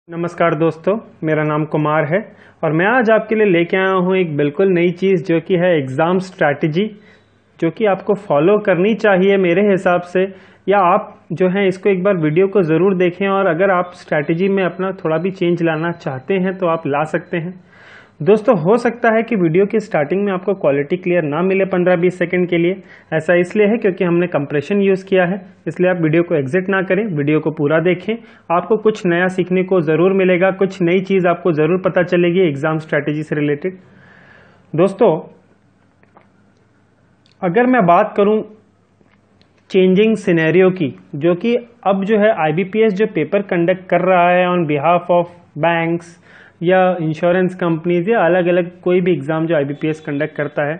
नमस्कार दोस्तों, मेरा नाम कुमार है और मैं आज आपके लिए लेके आया हूँ एक बिल्कुल नई चीज़ जो कि है एग्ज़ाम स्ट्रैटेजी, जो कि आपको फॉलो करनी चाहिए मेरे हिसाब से। या आप जो है इसको एक बार वीडियो को ज़रूर देखें और अगर आप स्ट्रैटेजी में अपना थोड़ा भी चेंज लाना चाहते हैं तो आप ला सकते हैं। दोस्तों, हो सकता है कि वीडियो की स्टार्टिंग में आपको क्वालिटी क्लियर ना मिले 15-20 सेकंड के लिए। ऐसा इसलिए है क्योंकि हमने कंप्रेशन यूज़ किया है, इसलिए आप वीडियो को एग्जिट ना करें, वीडियो को पूरा देखें। आपको कुछ नया सीखने को ज़रूर मिलेगा, कुछ नई चीज़ आपको ज़रूर पता चलेगी एग्ज़ाम स्ट्रैटेजी से रिलेटेड। दोस्तों, अगर मैं बात करूं चेंजिंग सिनेरियो की, जो कि अब जो है IBPS जो पेपर कंडक्ट कर रहा है ऑन बिहाफ ऑफ बैंक्स या इंश्योरेंस कंपनीज या अलग अलग कोई भी एग्ज़ाम जो IBPS कंडक्ट करता है,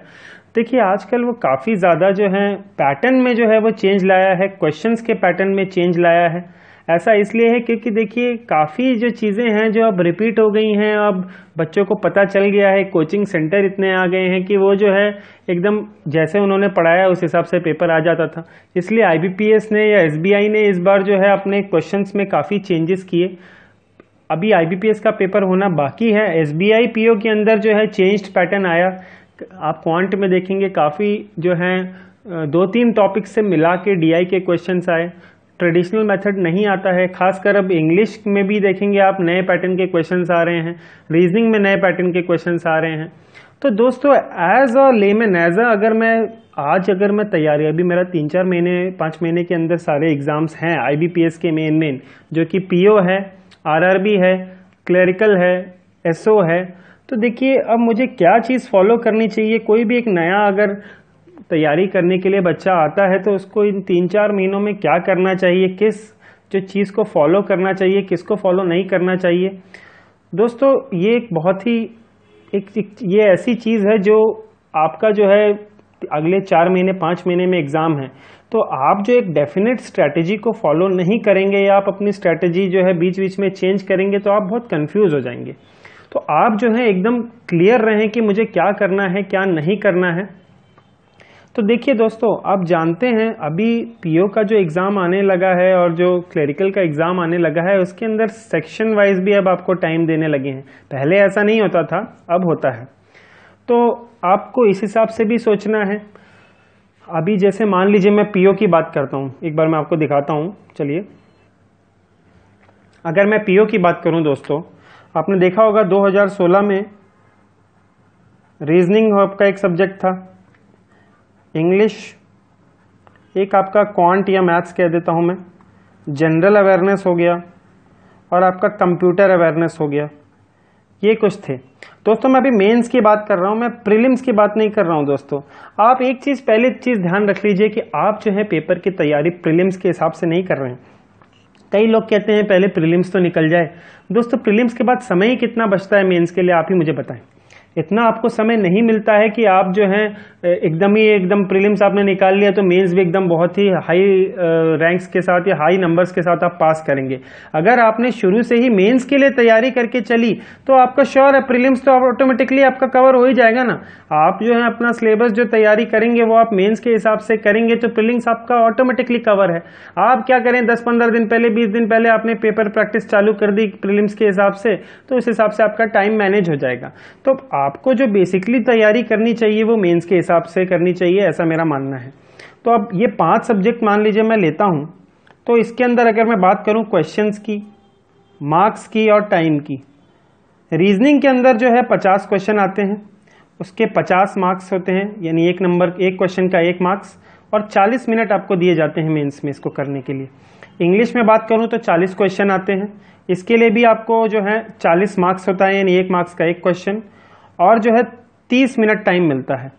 देखिए आजकल वो काफ़ी ज़्यादा जो है पैटर्न में जो है वो चेंज लाया है, क्वेश्चंस के पैटर्न में चेंज लाया है। ऐसा इसलिए है क्योंकि देखिए काफ़ी जो चीज़ें हैं जो अब रिपीट हो गई हैं, अब बच्चों को पता चल गया है, कोचिंग सेंटर इतने आ गए हैं कि वो जो है एकदम जैसे उन्होंने पढ़ाया उस हिसाब से पेपर आ जाता था। इसलिए IBPS ने या SBI ने इस बार जो है अपने क्वेश्चंस में काफ़ी चेंजेस किए। अभी IBPS का पेपर होना बाकी है, SBI PO के अंदर जो है चेंज्ड पैटर्न आया। आप क्वांट में देखेंगे काफ़ी जो है 2-3 टॉपिक से मिला के DI के क्वेश्चंस आए। ट्रेडिशनल मेथड नहीं आता है, खासकर अब इंग्लिश में भी देखेंगे आप नए पैटर्न के क्वेश्चंस आ रहे हैं, रीजनिंग में नए पैटर्न के क्वेश्चंस आ रहे हैं। तो दोस्तों, एज अ लेमैन, अगर मैं तैयारी, अभी मेरा 3-4 महीने 5 महीने के अंदर सारे एग्जाम्स हैं IBPS के मेन जो कि PO है, RRB है, क्लरिकल है, SO है। तो देखिए अब मुझे क्या चीज़ फॉलो करनी चाहिए। कोई भी एक नया अगर तैयारी करने के लिए बच्चा आता है तो उसको इन 3-4 महीनों में क्या करना चाहिए, किस जो चीज़ को फॉलो करना चाहिए, किसको फॉलो नहीं करना चाहिए। दोस्तों, ये एक बहुत ही ये ऐसी चीज़ है जो आपका जो है अगले 4 महीने 5 महीने में एग्ज़ाम है, तो आप जो एक डेफिनेट स्ट्रैटेजी को फॉलो नहीं करेंगे या आप अपनी स्ट्रैटेजी जो है बीच बीच में चेंज करेंगे तो आप बहुत कंफ्यूज हो जाएंगे। तो आप जो है एकदम क्लियर रहें कि मुझे क्या करना है, क्या नहीं करना है। तो देखिए दोस्तों, आप जानते हैं अभी PO का जो एग्ज़ाम आने लगा है और जो क्लरिकल का एग्ज़ाम आने लगा है, उसके अंदर सेक्शन वाइज भी अब आपको टाइम देने लगे हैं। पहले ऐसा नहीं होता था, अब होता है। तो आपको इस हिसाब से भी सोचना है। अभी जैसे मान लीजिए मैं PO की बात करता हूँ, एक बार मैं आपको दिखाता हूँ। चलिए, अगर मैं PO की बात करूँ दोस्तों, आपने देखा होगा 2016 में रीजनिंग आपका एक सब्जेक्ट था, इंग्लिश एक आपका क्वांट या मैथ्स कह देता हूं मैं, जनरल अवेयरनेस हो गया और आपका कंप्यूटर अवेयरनेस हो गया। ये कुछ थे दोस्तों। मैं अभी मेंस की बात कर रहा हूं, मैं प्रीलिम्स की बात नहीं कर रहा हूं दोस्तों। आप एक चीज़ पहले चीज़ ध्यान रख लीजिए कि आप जो है पेपर की तैयारी प्रीलिम्स के हिसाब से नहीं कर रहे हैं। कई लोग कहते हैं पहले प्रीलिम्स तो निकल जाए। दोस्तों, प्रीलिम्स के बाद समय ही कितना बचता है मेंस के लिए, आप ही मुझे बताएं। इतना आपको समय नहीं मिलता है कि आप जो है एकदम प्रीलिम्स आपने निकाल लिया तो मेंस भी एकदम बहुत ही हाई रैंक्स के साथ या हाई नंबर्स के साथ आप पास करेंगे। अगर आपने शुरू से ही मेंस के लिए तैयारी करके चली तो आपका श्योर है प्रीलिम्स तो ऑटोमेटिकली आपका कवर हो ही जाएगा ना। आप जो है अपना सिलेबस जो तैयारी करेंगे वो आप मेंस के हिसाब से करेंगे तो प्रीलिम्स आपका ऑटोमेटिकली कवर है। आप क्या करें, 10-15 दिन पहले 20 दिन पहले आपने पेपर प्रैक्टिस चालू कर दी प्रीलिम्स के हिसाब से, तो उस हिसाब से आपका टाइम मैनेज हो जाएगा। तो आपको जो बेसिकली तैयारी करनी चाहिए वो मेंस के हिसाब से करनी चाहिए, ऐसा मेरा मानना है। तो अब ये 5 सब्जेक्ट मान लीजिए मैं लेता हूं, तो इसके अंदर अगर मैं बात करूं क्वेश्चंस की, मार्क्स की और टाइम की, रीजनिंग के अंदर जो है 50 क्वेश्चन आते हैं, उसके 50 मार्क्स होते हैं, यानी एक क्वेश्चन का 1 मार्क्स, और 40 मिनट आपको दिए जाते हैं मेंस में इसको करने के लिए। इंग्लिश में बात करूं तो 40 क्वेश्चन आते हैं, इसके लिए भी आपको जो है 40 मार्क्स होता है, यानी 1 मार्क्स का 1 क्वेश्चन, और जो है 30 मिनट टाइम मिलता है।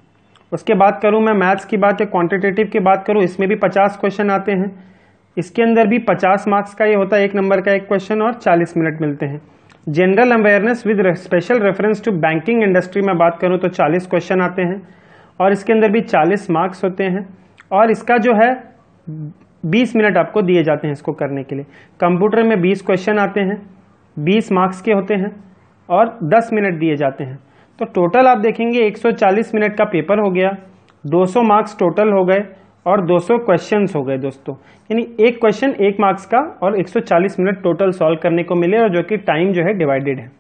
उसके बात करूं मैं मैथ्स की बात या क्वांटिटेटिव की बात करूं, इसमें भी 50 क्वेश्चन आते हैं, इसके अंदर भी 50 मार्क्स का ये होता है, 1 नंबर का 1 क्वेश्चन, और 40 मिनट मिलते हैं। General awareness with special reference to banking industry में बात करूं तो 40 क्वेश्चन आते हैं और इसके अंदर भी 40 मार्क्स होते हैं, और इसका जो है 20 मिनट आपको दिए जाते हैं इसको करने के लिए। कंप्यूटर में 20 क्वेश्चन आते हैं, 20 मार्क्स के होते हैं और 10 मिनट दिए जाते हैं। तो टोटल आप देखेंगे 140 मिनट का पेपर हो गया, 200 मार्क्स टोटल हो गए और 200 क्वेश्चंस हो गए दोस्तों, यानी एक क्वेश्चन 1 मार्क्स का और 140 मिनट टोटल सॉल्व करने को मिले, और जो कि टाइम जो है डिवाइडेड है।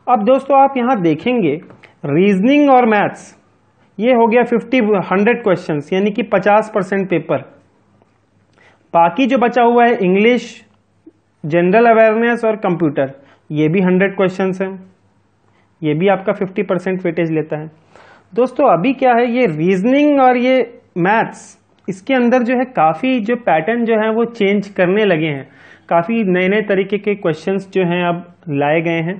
अब दोस्तों आप यहां देखेंगे रीजनिंग और मैथ्स ये हो गया 100 क्वेश्चंस, यानी कि 50% पेपर। बाकी जो बचा हुआ है इंग्लिश, जनरल अवेयरनेस और कंप्यूटर, ये भी 100 क्वेश्चंस हैं, ये भी आपका 50% वेटेज लेता है। दोस्तों अभी क्या है, ये रीजनिंग और ये मैथ्स, इसके अंदर जो है काफ़ी जो पैटर्न जो है वो चेंज करने लगे हैं, काफ़ी नए नए तरीके के क्वेश्चंस जो हैं अब लाए गए हैं।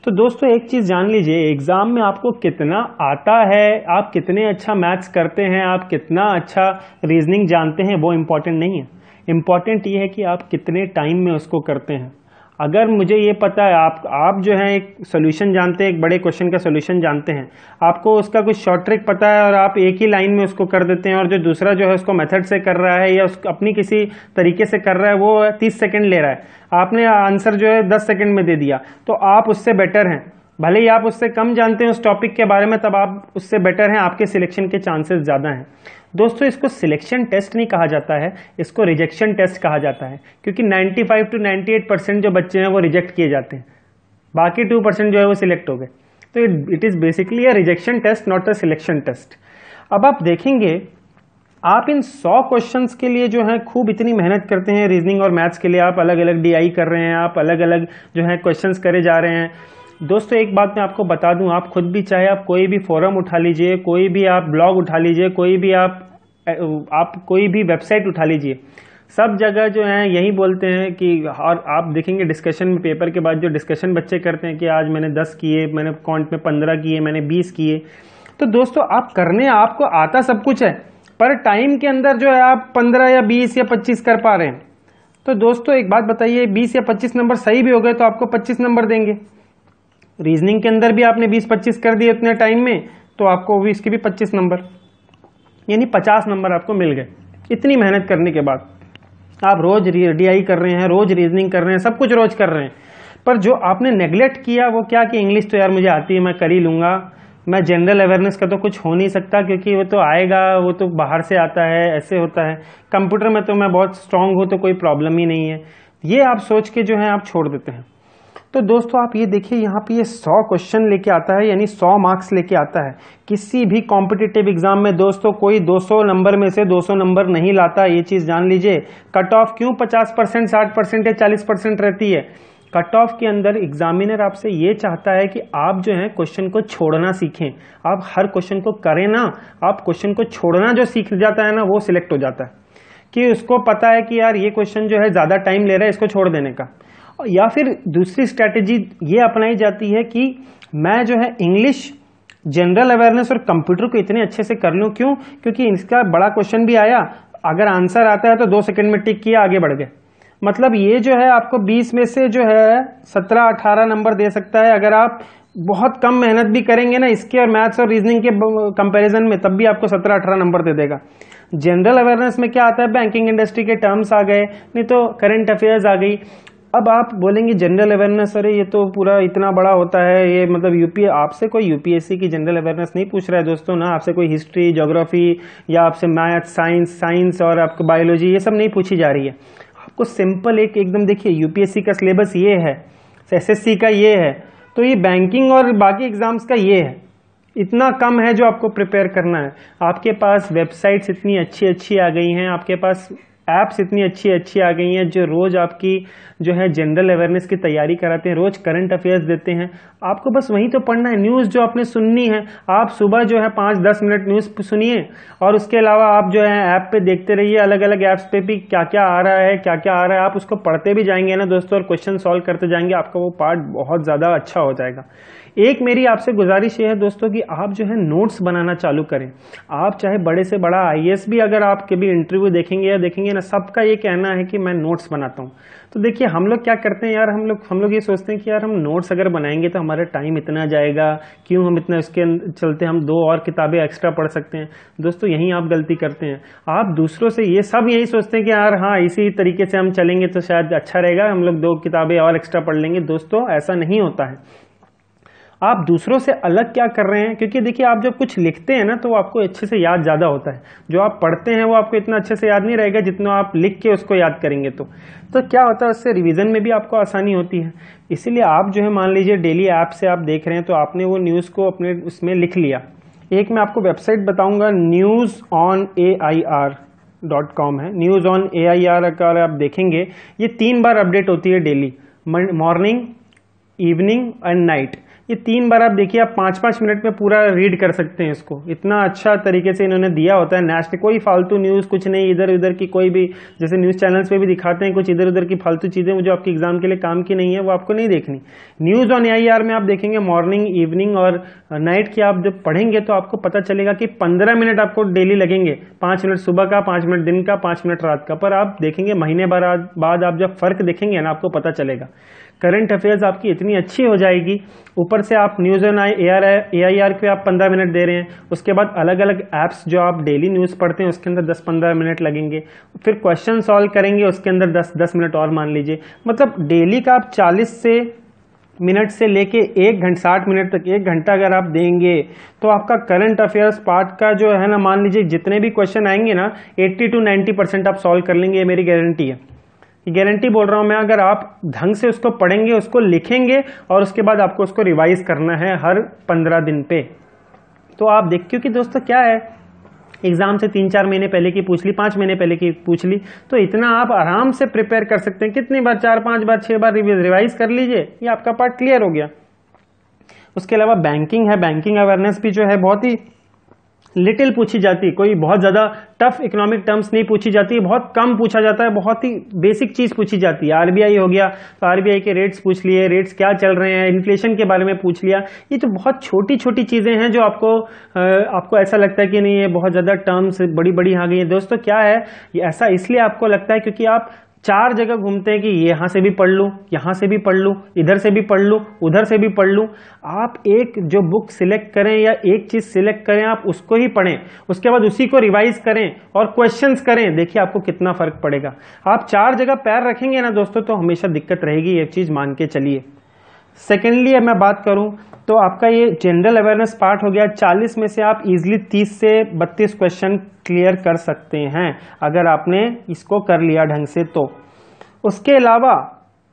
तो दोस्तों एक चीज़ जान लीजिए, एग्ज़ाम में आपको कितना आता है, आप कितने अच्छा मैथ्स करते हैं, आप कितना अच्छा रीजनिंग जानते हैं, वो इम्पॉर्टेंट नहीं है। इम्पॉर्टेंट ये है कि आप कितने टाइम में उसको करते हैं। अगर मुझे ये पता है आप जो है एक सोल्यूशन जानते हैं, एक बड़े क्वेश्चन का सोल्यूशन जानते हैं, आपको उसका कुछ शॉर्ट ट्रिक पता है और आप एक ही लाइन में उसको कर देते हैं, और जो दूसरा जो है उसको मेथड से कर रहा है या उसको अपनी किसी तरीके से कर रहा है, वो 30 सेकंड ले रहा है, आपने आंसर जो है 10 सेकंड में दे दिया, तो आप उससे बेटर हैं। भले ही आप उससे कम जानते हैं उस टॉपिक के बारे में, तब आप उससे बेटर हैं, आपके सिलेक्शन के चांसेस ज़्यादा हैं। दोस्तों इसको सिलेक्शन टेस्ट नहीं कहा जाता है, इसको रिजेक्शन टेस्ट कहा जाता है, क्योंकि 95 to 98% जो बच्चे हैं वो रिजेक्ट किए जाते हैं, बाकी 2% जो है वो सिलेक्ट हो गए। तो it is basically a rejection test, not a selection test. अब आप देखेंगे, आप इन 100 क्वेश्चंस के लिए जो है खूब इतनी मेहनत करते हैं, रीजनिंग और मैथ्स के लिए आप अलग अलग DI कर रहे हैं, आप अलग अलग जो है क्वेश्चंस करे जा रहे हैं। दोस्तों एक बात मैं आपको बता दूं, आप खुद भी चाहे आप कोई भी फोरम उठा लीजिए, कोई भी आप ब्लॉग उठा लीजिए, कोई भी आप कोई भी वेबसाइट उठा लीजिए, सब जगह जो है यही बोलते हैं कि, और आप देखेंगे डिस्कशन में, पेपर के बाद जो डिस्कशन बच्चे करते हैं कि आज मैंने 10 किए, मैंने काउंट में 15 किए, मैंने 20 किए। तो दोस्तों आप करने, आपको आता सब कुछ है, पर टाइम के अंदर जो है आप 15 या 20 या 25 कर पा रहे हैं। तो दोस्तों एक बात बताइए, 20 या 25 नंबर सही भी हो गए तो आपको 25 नंबर देंगे। रीजनिंग के अंदर भी आपने 20-25 कर दिए इतने टाइम में, तो आपको भी इसके भी 25 नंबर, यानी 50 नंबर आपको मिल गए इतनी मेहनत करने के बाद। आप रोज DI कर रहे हैं, रोज रीजनिंग कर रहे हैं, सब कुछ रोज कर रहे हैं, पर जो आपने नेग्लेक्ट किया वो क्या कि इंग्लिश तो यार मुझे आती है, मैं कर ही लूंगा, मैं जनरल अवेयरनेस का तो कुछ हो नहीं सकता क्योंकि वो तो आएगा, वो तो बाहर से आता है, ऐसे होता है, कंप्यूटर में तो मैं बहुत स्ट्रांग हूँ तो कोई प्रॉब्लम ही नहीं है, ये आप सोच के जो है आप छोड़ देते हैं। तो दोस्तों आप ये देखिए, यहाँ पे ये 100 क्वेश्चन लेके आता है, यानी 100 मार्क्स लेके आता है। किसी भी कॉम्पिटिटिव एग्जाम में दोस्तों कोई 200 नंबर में से 200 नंबर नहीं लाता, ये चीज़ जान लीजिए। कट ऑफ क्यों 50%, 60% या 40% रहती है? कट ऑफ के अंदर एग्जामिनर आपसे ये चाहता है कि आप जो है क्वेश्चन को छोड़ना सीखें, आप हर क्वेश्चन को करें ना, आप क्वेश्चन को छोड़ना जो सीख जाता है ना, वो सिलेक्ट हो जाता है, कि उसको पता है कि यार ये क्वेश्चन जो है ज़्यादा टाइम ले रहा है, इसको छोड़ देने का। या फिर दूसरी स्ट्रैटेजी ये अपनाई जाती है कि मैं जो है इंग्लिश, जनरल अवेयरनेस और कंप्यूटर को इतने अच्छे से कर लूं, क्यों? क्योंकि इसका बड़ा क्वेश्चन भी आया, अगर आंसर आता है तो 2 सेकंड में टिक किया, आगे बढ़ गए। मतलब ये जो है आपको 20 में से जो है 17-18 नंबर दे सकता है, अगर आप बहुत कम मेहनत भी करेंगे ना इसके और मैथ्स और रीजनिंग के कंपैरिजन में, तब भी आपको 17-18 नंबर दे देगा। जनरल अवेयरनेस में क्या आता है, बैंकिंग इंडस्ट्री के टर्म्स आ गए, नहीं तो करंट अफेयर्स आ गई। अब आप बोलेंगे जनरल अवेयरनेस, अरे ये तो पूरा इतना बड़ा होता है, ये मतलब आपसे कोई यूपीएससी की जनरल अवेयरनेस नहीं पूछ रहा है दोस्तों ना, आपसे कोई हिस्ट्री, ज्योग्राफी या आपसे मैथ, साइंस और आपको बायोलॉजी, ये सब नहीं पूछी जा रही है। आपको सिंपल एकदम देखिए, यूपीएससी का सिलेबस ये है, एसएससी का ये है, तो ये बैंकिंग और बाकी एग्जाम्स का ये है, इतना कम है जो आपको प्रिपेयर करना है। आपके पास वेबसाइट्स इतनी अच्छी अच्छी आ गई हैं, आपके पास ऐप्स इतनी अच्छी अच्छी आ गई हैं जो रोज आपकी जो है जनरल अवेयरनेस की तैयारी कराते हैं, रोज करंट अफेयर्स देते हैं। आपको बस वही तो पढ़ना है, न्यूज़ जो आपने सुननी है, आप सुबह जो है 5-10 मिनट न्यूज़ सुनिए, और उसके अलावा आप जो है ऐप पे देखते रहिए, अलग अलग ऐप्स पे भी क्या क्या आ रहा है, क्या क्या आ रहा है, आप उसको पढ़ते भी जाएंगे ना दोस्तों, और क्वेश्चन सॉल्व करते जाएंगे, आपका वो पार्ट बहुत ज़्यादा अच्छा हो जाएगा। एक मेरी आपसे गुजारिश ये है दोस्तों कि आप जो है नोट्स बनाना चालू करें। आप चाहे बड़े से बड़ा IAS भी अगर आप कभी इंटरव्यू देखेंगे ना, सबका ये कहना है कि मैं नोट्स बनाता हूँ। तो देखिए हम लोग क्या करते हैं यार, हम लोग ये सोचते हैं कि यार हम नोट्स अगर बनाएंगे तो हमारा टाइम इतना जाएगा, क्यों हम इतना इसके चलते हम 2 और किताबें एक्स्ट्रा पढ़ सकते हैं। दोस्तों यहीं आप गलती करते हैं, आप दूसरों से ये सब यही सोचते हैं कि यार हाँ इसी तरीके से हम चलेंगे तो शायद अच्छा रहेगा, हम लोग 2 किताबें और एक्स्ट्रा पढ़ लेंगे। दोस्तों ऐसा नहीं होता है। आप दूसरों से अलग क्या कर रहे हैं, क्योंकि देखिए आप जब कुछ लिखते हैं ना तो आपको अच्छे से याद ज़्यादा होता है, जो आप पढ़ते हैं वो आपको इतना अच्छे से याद नहीं रहेगा जितना आप लिख के उसको याद करेंगे। तो क्या होता है, उससे रिवीजन में भी आपको आसानी होती है। इसीलिए आप जो है मान लीजिए डेली ऐप से आप देख रहे हैं तो आपने वो न्यूज़ को अपने उसमें लिख लिया। एक मैं आपको वेबसाइट बताऊंगा, newsonair.com है। न्यूज़ ऑन AIR अगर आप देखेंगे ये 3 बार अपडेट होती है daily, morning, evening and night. ये 3 बार आप देखिए, आप 5-5 मिनट में पूरा रीड कर सकते हैं इसको। इतना अच्छा तरीके से इन्होंने दिया होता है। नेशनल कोई फालतू न्यूज़ कुछ नहीं, इधर उधर की कोई भी, जैसे न्यूज़ चैनल्स पे भी दिखाते हैं कुछ इधर उधर की फालतू चीज़ें जो आपके एग्जाम के लिए काम की नहीं है, वो आपको नहीं देखनी। न्यूज़ ऑन AIR में आप देखेंगे मॉर्निंग, इवनिंग और नाइट की आप जब पढ़ेंगे तो आपको पता चलेगा कि 15 मिनट आपको डेली लगेंगे। 5 मिनट सुबह का, 5 मिनट दिन का, 5 मिनट रात का। पर आप देखेंगे महीने भर बाद आप जब फर्क देखेंगे ना, आपको पता चलेगा। करंट अफेयर्स आपकी इतनी अच्छी हो जाएगी। ऊपर से आप न्यूज़ ऑन AIR पे आप 15 मिनट दे रहे हैं, उसके बाद अलग अलग ऐप्स जो आप डेली न्यूज़ पढ़ते हैं उसके अंदर 10-15 मिनट लगेंगे, फिर क्वेश्चन सॉल्व करेंगे उसके अंदर 10-10 मिनट और मान लीजिए। मतलब डेली का आप 40 मिनट से लेके 1 घंटा 60 मिनट तक, 1 घंटा अगर आप देंगे तो आपका करंट अफेयर्स पार्ट का जो है ना, मान लीजिए जितने भी क्वेश्चन आएंगे ना 80 to 90% आप सॉल्व कर लेंगे। ये मेरी गारंटी है, गारंटी बोल रहा हूं मैं। अगर आप ढंग से उसको पढ़ेंगे, उसको लिखेंगे और उसके बाद आपको उसको रिवाइज करना है हर 15 दिन पे। तो आप देख, क्योंकि दोस्तों क्या है, एग्जाम से 3-4 महीने पहले की पूछ ली, 5 महीने पहले की पूछ ली, तो इतना आप आराम से प्रिपेयर कर सकते हैं। कितनी बार, 4-5 बार 6 बार रिवाइज कर लीजिए, ये आपका पार्ट क्लियर हो गया। उसके अलावा बैंकिंग है, बैंकिंग अवेयरनेस भी जो है बहुत ही लिटिल पूछी जाती है, कोई बहुत ज्यादा टफ इकोनॉमिक टर्म्स नहीं पूछी जाती है, बहुत कम पूछा जाता है, बहुत ही बेसिक चीज पूछी जाती है। RBI हो गया तो RBI के रेट्स पूछ लिए, रेट्स क्या चल रहे हैं, इन्फ्लेशन के बारे में पूछ लिया। ये तो बहुत छोटी छोटी चीजें हैं जो आपको ऐसा लगता है कि नहीं ये बहुत ज्यादा टर्म्स बड़ी बड़ी आ गई है। दोस्तों क्या है, ये ऐसा इसलिए आपको लगता है क्योंकि आप 4 जगह घूमते हैं कि यहां से भी पढ़ लूं, यहां से भी पढ़ लूं, इधर से भी पढ़ लूं, उधर से भी पढ़ लूं। आप एक जो बुक सिलेक्ट करें या एक चीज सिलेक्ट करें, आप उसको ही पढ़ें, उसके बाद उसी को रिवाइज करें और क्वेश्चंस करें। देखिए आपको कितना फर्क पड़ेगा। आप 4 जगह पैर रखेंगे ना दोस्तों तो हमेशा दिक्कत रहेगी, एक चीज मान के चलिए। सेकेंडली मैं बात करूं तो आपका ये जनरल अवेयरनेस पार्ट हो गया। 40 में से आप इजीली 30 से 32 क्वेश्चन क्लियर कर सकते हैं अगर आपने इसको कर लिया ढंग से तो। उसके अलावा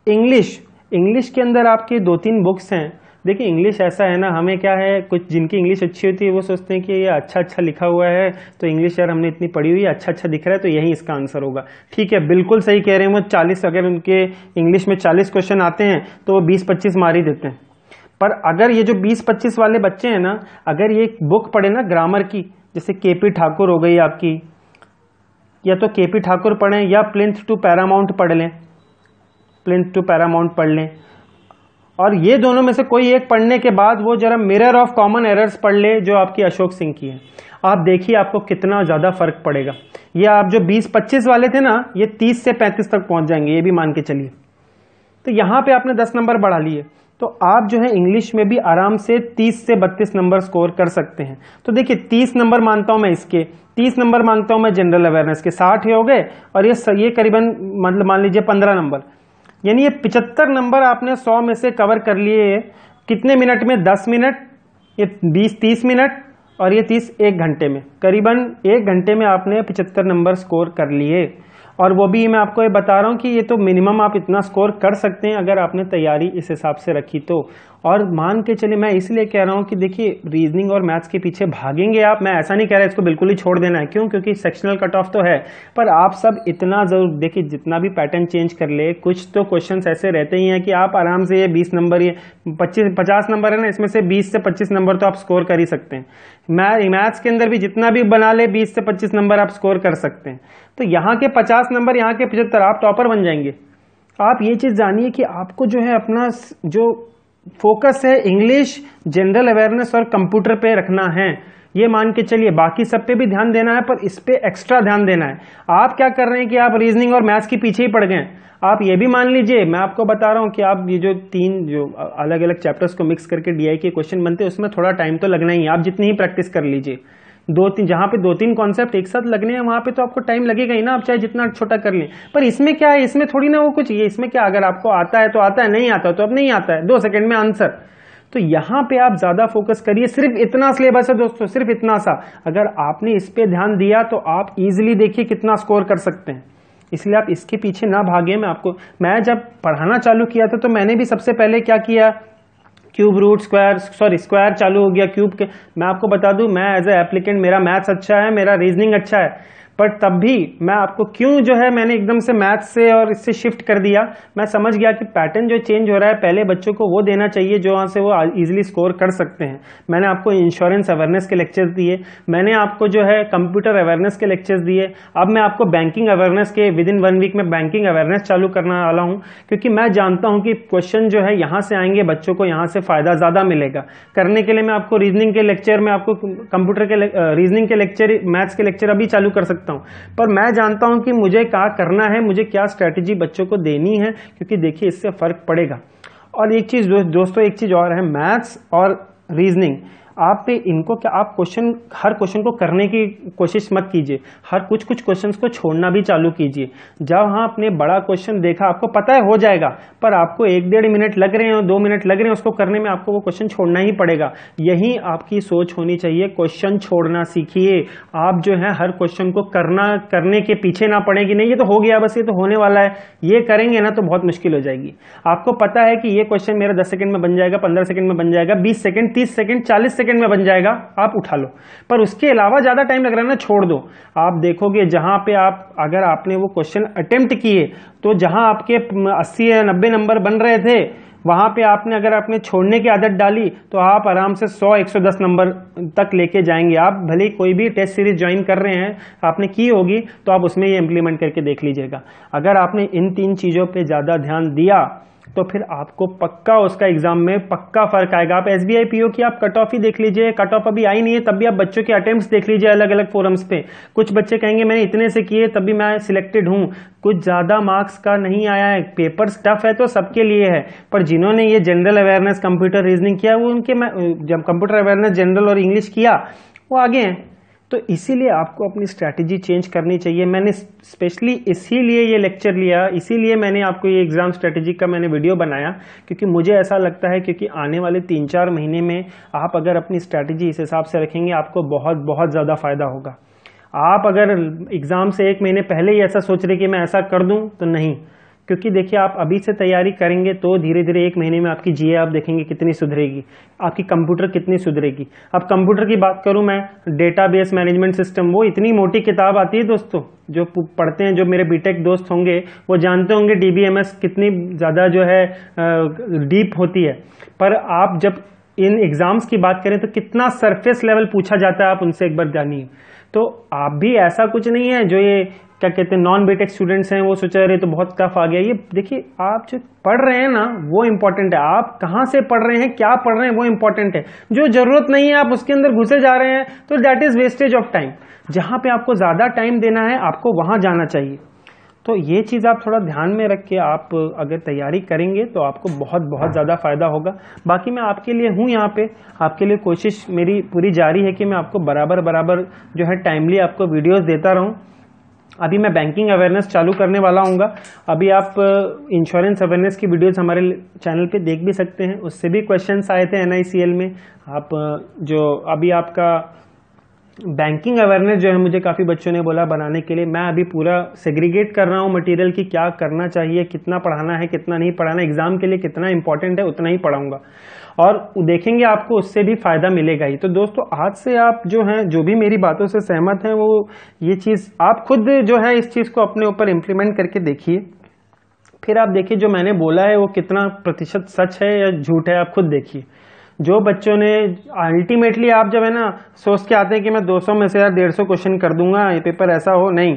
इंग्लिश के अंदर आपकी 2-3 बुक्स हैं। देखिए इंग्लिश ऐसा है ना, हमें क्या है, कुछ जिनकी इंग्लिश अच्छी होती है वो सोचते हैं कि ये अच्छा अच्छा लिखा हुआ है तो इंग्लिश यार हमने इतनी पढ़ी हुई है, अच्छा अच्छा दिख रहा है तो यही इसका आंसर होगा। ठीक है, बिल्कुल सही कह रहे हैं वो। 40 अगर उनके इंग्लिश में 40 क्वेश्चन आते हैं तो वो 20-25 मार ही देते हैं। पर अगर ये जो 20-25 वाले बच्चे हैं ना, अगर ये बुक पढ़े ना ग्रामर की, जैसे KP ठाकुर हो गई आपकी, या तो KP ठाकुर पढ़ें या प्लिंथ टू पैरामाउंट पढ़ लें, प्लिंथ टू पैरामाउंट पढ़ लें, और ये दोनों में से कोई एक पढ़ने के बाद वो जरा मिरर ऑफ कॉमन एरर्स पढ़ ले जो आपकी अशोक सिंह की है। आप देखिए आपको कितना ज्यादा फर्क पड़ेगा। ये आप जो 20-25 वाले थे ना, ये 30 से 35 तक पहुंच जाएंगे, ये भी मान के चलिए। तो यहां पे आपने 10 नंबर बढ़ा लिए तो आप जो है इंग्लिश में भी आराम से 30 से 32 नंबर स्कोर कर सकते हैं। तो देखिए 30 नंबर मानता हूं मैं इसके, 30 नंबर मानता हूं मैं जनरल अवेयरनेस के, 60 हो गए, और ये करीबन मतलब मान लीजिए 15 नंबर, यानी ये 75 नंबर आपने 100 में से कवर कर लिए। कितने मिनट में? 10 मिनट, ये 20-30 मिनट, और ये 30 1 घंटे में। करीबन 1 घंटे में आपने 75 नंबर स्कोर कर लिए। और वो भी मैं आपको ये बता रहा हूँ कि ये तो मिनिमम आप इतना स्कोर कर सकते हैं अगर आपने तैयारी इस हिसाब से रखी तो। और मान के चलिए, मैं इसलिए कह रहा हूँ कि देखिए रीजनिंग और मैथ्स के पीछे भागेंगे आप, मैं ऐसा नहीं कह रहा इसको बिल्कुल ही छोड़ देना है, क्यों? क्योंकि सेक्शनल कट ऑफ तो है, पर आप सब इतना जरूर देखिए, जितना भी पैटर्न चेंज कर ले, कुछ तो क्वेश्चंस ऐसे रहते ही हैं कि आप आराम से ये 20 नंबर, ये 50 नंबर है ना, इसमें से 20 से 25 नंबर तो आप स्कोर कर ही सकते हैं। मैथ्स के अंदर भी जितना भी बना ले 20 से 25 नंबर आप स्कोर कर सकते हैं। तो यहाँ के 50 नंबर, यहाँ के 75, आप टॉपर बन जाएंगे। आप ये चीज जानिए कि आपको जो है अपना जो फोकस है इंग्लिश, जनरल अवेयरनेस और कंप्यूटर पे रखना है, ये मान के चलिए। बाकी सब पे भी ध्यान देना है, पर इस पे एक्स्ट्रा ध्यान देना है। आप क्या कर रहे हैं कि आप रीजनिंग और मैथ्स के पीछे ही पड़ गए। आप ये भी मान लीजिए, मैं आपको बता रहा हूं कि आप ये जो 3 जो अलग अलग चैप्टर्स को मिक्स करके DI के क्वेश्चन बनते हैं, उसमें थोड़ा टाइम तो लगना ही है। आप जितनी ही प्रैक्टिस कर लीजिए, 2-3 जहां पे 2-3 कॉन्सेप्ट एक साथ लगने हैं, वहां पे तो आपको टाइम लगेगा ही ना, आप चाहे जितना छोटा कर लें। पर इसमें क्या है, इसमें थोड़ी ना वो कुछ, ये इसमें क्या, अगर आपको आता है तो आता है, नहीं आता तो अब नहीं आता है, 2 सेकंड में आंसर। तो यहाँ पे आप ज्यादा फोकस करिए। सिर्फ इतना सिलेबस है दोस्तों, सिर्फ इतना सा, अगर आपने इस पे ध्यान दिया तो आप इजीली देखिए कितना स्कोर कर सकते हैं। इसलिए आप इसके पीछे ना भागे। मैं जब पढ़ाना चालू किया था तो मैंने भी सबसे पहले क्या किया, क्यूब रूट स्क्वायर चालू हो गया क्यूब के। मैं आपको बता दूं, मैं एज ए एप्लीकेंट, मेरा मैथ्स अच्छा है, मेरा रीजनिंग अच्छा है, पर तब भी मैं आपको क्यों जो है मैंने एकदम से मैथ से और इससे शिफ्ट कर दिया। मैं समझ गया कि पैटर्न जो चेंज हो रहा है, पहले बच्चों को वो देना चाहिए जो वहाँ से वो इजीली स्कोर कर सकते हैं। मैंने आपको इंश्योरेंस अवेयरनेस के लेक्चर्स दिए, मैंने आपको जो है कंप्यूटर अवेयरनेस के लेक्चर्स दिए। अब मैं आपको बैंकिंग अवेयरनेस के विद इन 1 वीक में बैंकिंग अवेयरनेस चालू करने वाला हूँ, क्योंकि मैं जानता हूँ कि क्वेश्चन जो है यहाँ से आएंगे, बच्चों को यहाँ से फायदा ज्यादा मिलेगा। करने के लिए मैं आपको रीजनिंग के लेक्चर में आपको कंप्यूटर के रीजनिंग के लेक्चर, मैथ्स के लेक्चर अभी चालू कर सकता हूँ, पर मैं जानता हूं कि मुझे क्या करना है, मुझे क्या स्ट्रेटेजी बच्चों को देनी है, क्योंकि देखिए इससे फर्क पड़ेगा। और एक चीज दोस्तों, एक चीज और है, मैथ्स और रीजनिंग आप पे इनको क्या, आप हर क्वेश्चन को करने की कोशिश मत कीजिए, हर कुछ क्वेश्चंस को छोड़ना भी चालू कीजिए। जब हाँ आपने बड़ा क्वेश्चन देखा, आपको पता है हो जाएगा, पर आपको 1-1.5 मिनट लग रहे हैं, 2 मिनट लग रहे हैं उसको करने में, आपको वो क्वेश्चन छोड़ना ही पड़ेगा। यही आपकी सोच होनी चाहिए, क्वेश्चन छोड़ना सीखिए। आप जो है हर क्वेश्चन को करने के पीछे ना पड़े कि नहीं ये तो हो गया, बस ये तो होने वाला है, ये करेंगे ना तो बहुत मुश्किल हो जाएगी। आपको पता है कि ये क्वेश्चन मेरा 10 सेकंड में बन जाएगा, 15 सेकंड में बन जाएगा, 20 सेकंड, 30 सेकंड, 40 सेकंड में बन जाएगा, आप उठा लो। पर उसके अलावा ज्यादा टाइम लग रहा है ना, छोड़ दो। आप देखोगे जहां पे अगर आपने वो क्वेश्चन अटेम्प्ट किए, तो जहां आपके 80 या 90 नंबर बन रहे थे, वहां पे अगर आपने छोड़ने की आदत डाली, तो आप आराम से 100-110 नंबर तक लेके जाएंगे। आप भले कोई भी टेस्ट सीरीज ज्वाइन कर रहे हैं, आपने की होगी, तो आप उसमें ये इंप्लीमेंट करके देख लीजिएगा। अगर आपने इन 3 चीजों पे ज्यादा ध्यान दिया, तो फिर आपको पक्का उसका एग्जाम में पक्का फर्क आएगा। आप एसबीआई पीओ की आप कट ऑफ ही देख लीजिए, कट ऑफ अभी आई नहीं है, तब भी आप बच्चों के अटेम्प्ट्स देख लीजिए अलग अलग फोरम्स पे। कुछ बच्चे कहेंगे मैंने इतने से किए तब भी मैं सिलेक्टेड हूं, कुछ ज्यादा मार्क्स का नहीं आया है। पेपर टफ है तो सबके लिए है, पर जिन्होंने ये जनरल अवेयरनेस, कंप्यूटर, रीजनिंग किया, वो उनके, जब कंप्यूटर अवेयरनेस, जनरल और इंग्लिश किया, वो आगे हैं। तो इसीलिए आपको अपनी स्ट्रैटेजी चेंज करनी चाहिए। मैंने स्पेशली इसीलिए ये लेक्चर लिया, इसीलिए मैंने आपको ये एग्जाम स्ट्रैटेजी का मैंने वीडियो बनाया, क्योंकि मुझे ऐसा लगता है क्योंकि आने वाले 3-4 महीने में आप अगर अपनी स्ट्रैटेजी इस हिसाब से रखेंगे, आपको बहुत बहुत ज़्यादा फायदा होगा। आप अगर एग्जाम से 1 महीने पहले ही ऐसा सोच रहे कि मैं ऐसा कर दूं, तो नहीं, क्योंकि देखिए आप अभी से तैयारी करेंगे तो धीरे धीरे 1 महीने में आपकी जीए आप देखेंगे कितनी सुधरेगी, आपकी कंप्यूटर कितनी सुधरेगी। अब कंप्यूटर की बात करूं मैं, डेटाबेस मैनेजमेंट सिस्टम, वो इतनी मोटी किताब आती है दोस्तों, जो पढ़ते हैं, जो मेरे बीटेक दोस्त होंगे वो जानते होंगे डीबीएमएस कितनी ज़्यादा जो है डीप होती है। पर आप जब इन एग्जाम्स की बात करें तो कितना सरफेस लेवल पूछा जाता है, आप उनसे एक बार जानिए। तो आप भी ऐसा कुछ नहीं है जो ये क्या कहते हैं नॉन बीटेक स्टूडेंट्स हैं वो सोचा रहे तो बहुत टफ आ गया। ये देखिए आप जो पढ़ रहे हैं ना वो इंपॉर्टेंट है, आप कहाँ से पढ़ रहे हैं, क्या पढ़ रहे हैं, वो इंपॉर्टेंट है। जो जरूरत नहीं है आप उसके अंदर घुसे जा रहे हैं तो that is wastage of time. जहां पे आपको ज्यादा टाइम देना है आपको वहां जाना चाहिए। तो ये चीज़ आप थोड़ा ध्यान में रख के आप अगर तैयारी करेंगे तो आपको बहुत बहुत ज़्यादा फायदा होगा। बाकी मैं आपके लिए हूँ यहाँ पे, आपके लिए कोशिश मेरी पूरी जारी है कि मैं आपको बराबर जो है टाइमली आपको वीडियोस देता रहूँ। अभी मैं बैंकिंग अवेयरनेस चालू करने वाला हूँगा। अभी आप इंश्योरेंस अवेयरनेस की वीडियोस हमारे चैनल पे देख भी सकते हैं, उससे भी क्वेश्चंस आए थे NICL में। आप जो अभी आपका बैंकिंग अवेयरनेस जो है मुझे काफ़ी बच्चों ने बोला बनाने के लिए, मैं अभी पूरा सेग्रीगेट कर रहा हूँ मटेरियल की क्या करना चाहिए, कितना पढ़ाना है, कितना नहीं पढ़ाना, एग्जाम के लिए कितना इंपॉर्टेंट है उतना ही पढ़ाऊंगा और देखेंगे आपको उससे भी फायदा मिलेगा ही। तो दोस्तों आज से आप जो हैं जो भी मेरी बातों से सहमत हैं वो ये चीज़ आप खुद जो है इस चीज़ को अपने ऊपर इम्प्लीमेंट करके देखिए, फिर आप देखिए जो मैंने बोला है वो कितना प्रतिशत सच है या झूठ है, आप खुद देखिए। जो बच्चों ने अल्टीमेटली आप जब है ना सोच के आते हैं कि मैं 200 में से यार 150 क्वेश्चन कर दूंगा, ये पेपर ऐसा हो, नहीं।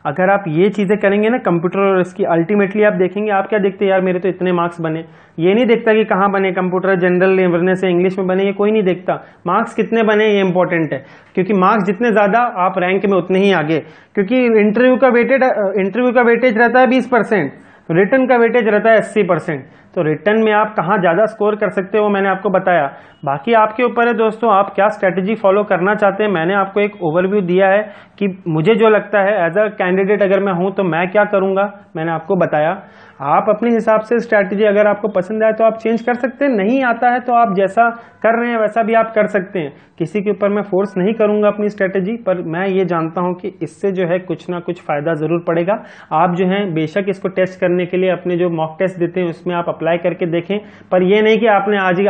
अगर आप ये चीज़ें करेंगे ना कंप्यूटर और इसकी, अल्टीमेटली आप देखेंगे, आप क्या देखते हैं यार मेरे तो इतने मार्क्स बने, ये नहीं देखता कि कहाँ बने, कंप्यूटर जनरल अवेयरनेस से इंग्लिश में बने, ये कोई नहीं देखता। मार्क्स कितने बने ये इंपॉर्टेंट है, क्योंकि मार्क्स जितने ज़्यादा आप रैंक में उतने ही आगे, क्योंकि इंटरव्यू का वेटेज रहता है 20%, रिटर्न का वेटेज रहता है 80%। तो रिटर्न में आप कहाँ ज़्यादा स्कोर कर सकते हो मैंने आपको बताया। बाकी आपके ऊपर है दोस्तों, आप क्या स्ट्रैटेजी फॉलो करना चाहते हैं। मैंने आपको एक ओवरव्यू दिया है कि मुझे जो लगता है एज अ कैंडिडेट अगर मैं हूँ तो मैं क्या करूँगा, मैंने आपको बताया। आप अपने हिसाब से स्ट्रैटेजी, अगर आपको पसंद आए तो आप चेंज कर सकते हैं, नहीं आता है तो आप जैसा कर रहे हैं वैसा भी आप कर सकते हैं। किसी के ऊपर मैं फोर्स नहीं करूंगा अपनी स्ट्रैटेजी, पर मैं ये जानता हूं कि इससे जो है कुछ ना कुछ फायदा जरूर पड़ेगा। आप जो है बेशक इसको टेस्ट करने के लिए अपने जो मॉक टेस्ट देते हैं उसमें आप अप्लाई करके देखें, पर ये नहीं कि आपने आज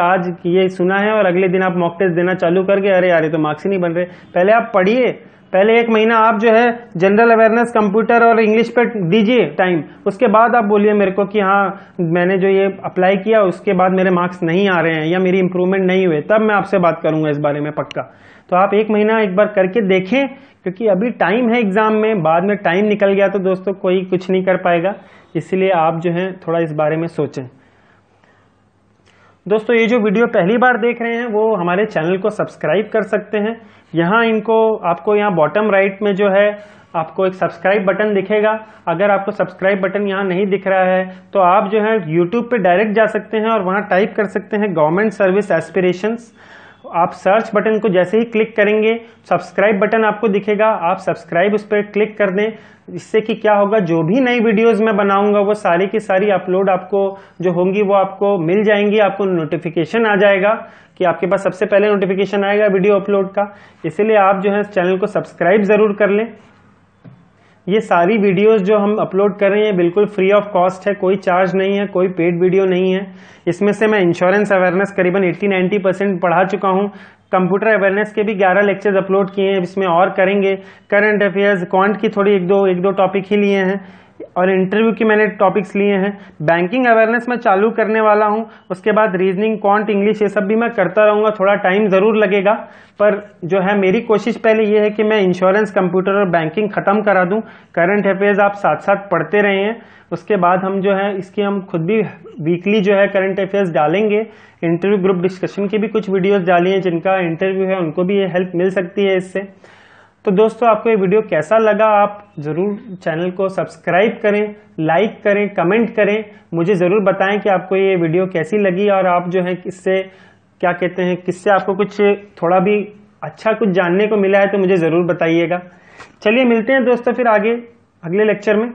ये सुना है और अगले दिन आप मॉक टेस्ट देना चालू करके अरे यार ये तो मार्क्स ही नहीं बन रहे। पहले आप पढ़िए, पहले 1 महीना आप जो है जनरल अवेयरनेस कंप्यूटर और इंग्लिश पे दीजिए टाइम, उसके बाद आप बोलिए मेरे को कि हाँ मैंने जो ये अप्लाई किया उसके बाद मेरे मार्क्स नहीं आ रहे हैं या मेरी इंप्रूवमेंट नहीं हुए, तब मैं आपसे बात करूंगा इस बारे में पक्का। तो आप 1 महीना एक बार करके देखें, क्योंकि अभी टाइम है एग्जाम में, बाद में टाइम निकल गया तो दोस्तों कोई कुछ नहीं कर पाएगा, इसलिए आप जो है थोड़ा इस बारे में सोचें। दोस्तों ये जो वीडियो पहली बार देख रहे हैं वो हमारे चैनल को सब्सक्राइब कर सकते हैं। यहाँ आपको यहाँ बॉटम राइट में जो है आपको एक सब्सक्राइब बटन दिखेगा। अगर आपको सब्सक्राइब बटन यहाँ नहीं दिख रहा है तो आप जो है यूट्यूब पे डायरेक्ट जा सकते हैं और वहाँ टाइप कर सकते हैं गवर्नमेंट सर्विस एस्पिरेशंस। आप सर्च बटन को जैसे ही क्लिक करेंगे सब्सक्राइब बटन आपको दिखेगा, आप सब्सक्राइब उस पर क्लिक कर दें। इससे कि क्या होगा, जो भी नई वीडियोस मैं बनाऊंगा वो सारी की सारी अपलोड आपको जो होंगी वो आपको मिल जाएंगी, आपको नोटिफिकेशन आ जाएगा कि आपके पास सबसे पहले नोटिफिकेशन आएगा वीडियो अपलोड का। इसीलिए आप जो है चैनल को सब्सक्राइब जरूर कर लें। ये सारी वीडियोस जो हम अपलोड कर रहे हैं बिल्कुल फ्री ऑफ कॉस्ट है, कोई चार्ज नहीं है, कोई पेड वीडियो नहीं है। इसमें से मैं इंश्योरेंस अवेयरनेस करीबन 80-90% पढ़ा चुका हूँ। कंप्यूटर अवेयरनेस के भी 11 लेक्चर्स अपलोड किए हैं, इसमें और करेंगे। करंट अफेयर्स, क्वांट की थोड़ी एक दो टॉपिक ही लिए हैं और इंटरव्यू की मैंने टॉपिक्स लिए हैं। बैंकिंग अवेयरनेस मैं चालू करने वाला हूं, उसके बाद रीजनिंग, क्वांट, इंग्लिश ये सब भी मैं करता रहूंगा। थोड़ा टाइम जरूर लगेगा, पर जो है मेरी कोशिश पहले ये है कि मैं इंश्योरेंस, कंप्यूटर और बैंकिंग खत्म करा दूं। करंट अफेयर्स आप साथ साथ पढ़ते रहे हैं, उसके बाद हम जो है इसकी हम खुद भी वीकली जो है करंट अफेयर्स डालेंगे। इंटरव्यू ग्रुप डिस्कशन की भी कुछ वीडियोस डाली हैं, जिनका इंटरव्यू है उनको भी ये हेल्प मिल सकती है इससे। तो दोस्तों आपको ये वीडियो कैसा लगा, आप जरूर चैनल को सब्सक्राइब करें, लाइक करें, कमेंट करें, मुझे जरूर बताएं कि आपको ये वीडियो कैसी लगी और आप जो है किससे क्या कहते हैं, किससे आपको कुछ थोड़ा भी अच्छा कुछ जानने को मिला है तो मुझे जरूर बताइएगा। चलिए मिलते हैं दोस्तों फिर आगे अगले लेक्चर में।